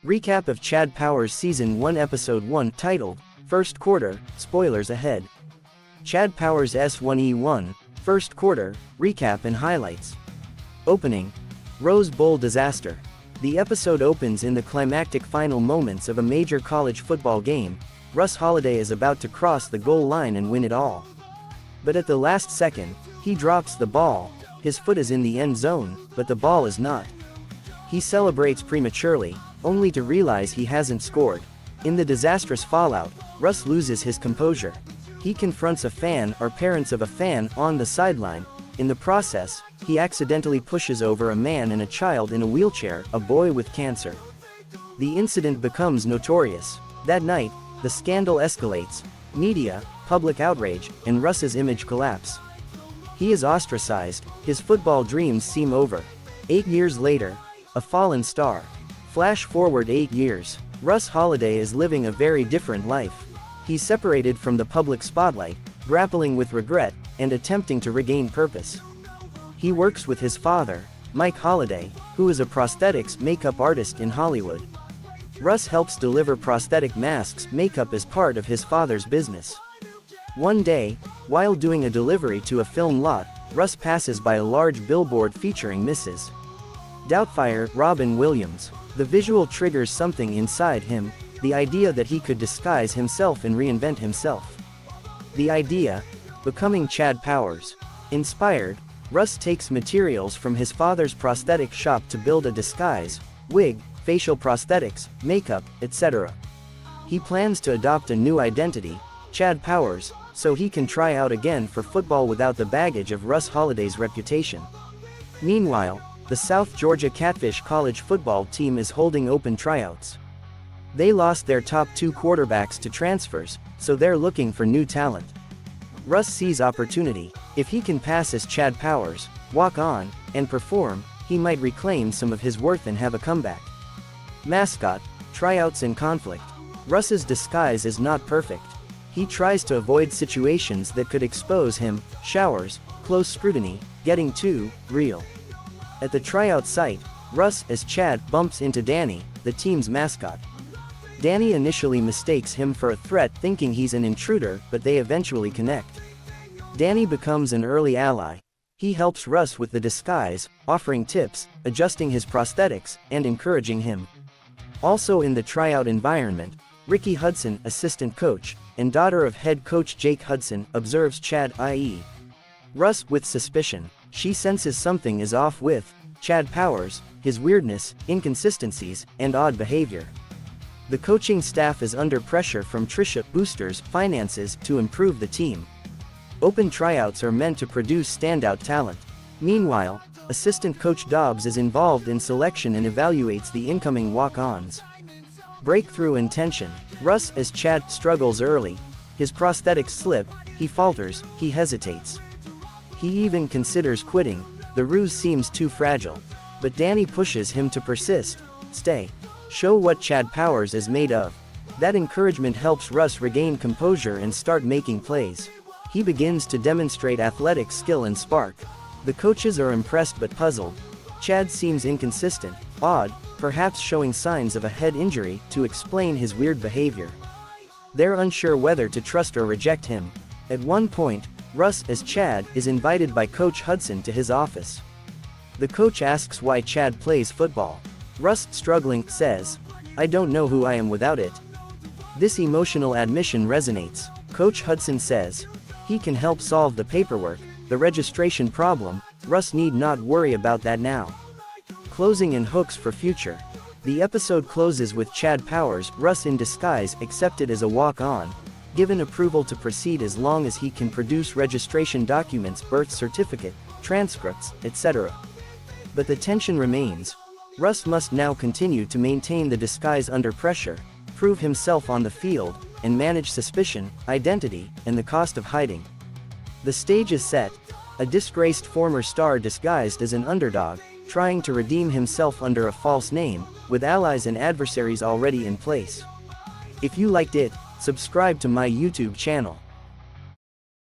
Recap of Chad Powers Season 1 Episode 1 titled, First Quarter, Spoilers Ahead. Chad Powers S1E1, First Quarter, Recap and Highlights. Opening. Rose Bowl Disaster. The episode opens in the climactic final moments of a major college football game. Russ Holiday is about to cross the goal line and win it all. But at the last second, he drops the ball. His foot is in the end zone, but the ball is not. He celebrates prematurely, only to realize he hasn't scored. In the disastrous fallout, Russ loses his composure. He confronts a fan or parents of a fan on the sideline. In the process, he accidentally pushes over a man and a child in a wheelchair, a boy with cancer. The incident becomes notorious. That night, the scandal escalates. Media, public outrage, and Russ's image collapse. He is ostracized, his football dreams seem over. 8 years later, a fallen star. Flash forward 8 years. Russ Holiday is living a very different life. He's separated from the public spotlight, grappling with regret, and attempting to regain purpose. He works with his father, Mike Holiday, who is a prosthetics makeup artist in Hollywood. Russ helps deliver prosthetic masks makeup as part of his father's business. One day, while doing a delivery to a film lot, Russ passes by a large billboard featuring Mrs. Doubtfire, Robin Williams. The visual triggers something inside him, the idea that he could disguise himself and reinvent himself. The idea, becoming Chad Powers. Inspired, Russ takes materials from his father's prosthetic shop to build a disguise, wig, facial prosthetics, makeup, etc. He plans to adopt a new identity, Chad Powers, so he can try out again for football without the baggage of Russ Holiday's reputation. Meanwhile, the South Georgia Catfish college football team is holding open tryouts. They lost their top 2 quarterbacks to transfers, so they're looking for new talent. Russ sees opportunity. If he can pass as Chad Powers, walk on, and perform, he might reclaim some of his worth and have a comeback. Mascot, tryouts and conflict. Russ's disguise is not perfect. He tries to avoid situations that could expose him, showers, close scrutiny, getting too real. At the tryout site, Russ as Chad bumps into Danny, the team's mascot. Danny initially mistakes him for a threat, thinking he's an intruder, but they eventually connect. Danny becomes an early ally. He helps Russ with the disguise, offering tips, adjusting his prosthetics, and encouraging him. Also in the tryout environment, Ricky Hudson, assistant coach, and daughter of head coach Jake Hudson, observes Chad i.e. Russ with suspicion. She senses something is off with Chad Powers, his weirdness, inconsistencies, and odd behavior. The coaching staff is under pressure from Trisha, boosters, finances, to improve the team. Open tryouts are meant to produce standout talent. Meanwhile, assistant coach Dobbs is involved in selection and evaluates the incoming walk-ons. Breakthrough Intention. Russ as Chad struggles early. His prosthetics slip, he falters, he hesitates. He even considers quitting. The ruse seems too fragile. But Danny pushes him to persist. Stay. Show what Chad Powers is made of. That encouragement helps Russ regain composure and start making plays. He begins to demonstrate athletic skill and spark. The coaches are impressed but puzzled. Chad seems inconsistent, odd, perhaps showing signs of a head injury, to explain his weird behavior. They're unsure whether to trust or reject him. At one point, Russ as Chad is invited by Coach Hudson to his office. The coach asks why Chad plays football. Russ, struggling, says, "I don't know who I am without it." This emotional admission resonates. Coach Hudson says he can help solve the paperwork, the registration problem. Russ need not worry about that now. Closing and hooks for future. The episode closes with Chad Powers, Russ in disguise, accepted as a walk-on, given approval to proceed as long as he can produce registration documents, birth certificate, transcripts, etc. But the tension remains. Russ must now continue to maintain the disguise under pressure, prove himself on the field, and manage suspicion, identity, and the cost of hiding. The stage is set. A disgraced former star disguised as an underdog, trying to redeem himself under a false name, with allies and adversaries already in place. If you liked it, subscribe to my YouTube channel.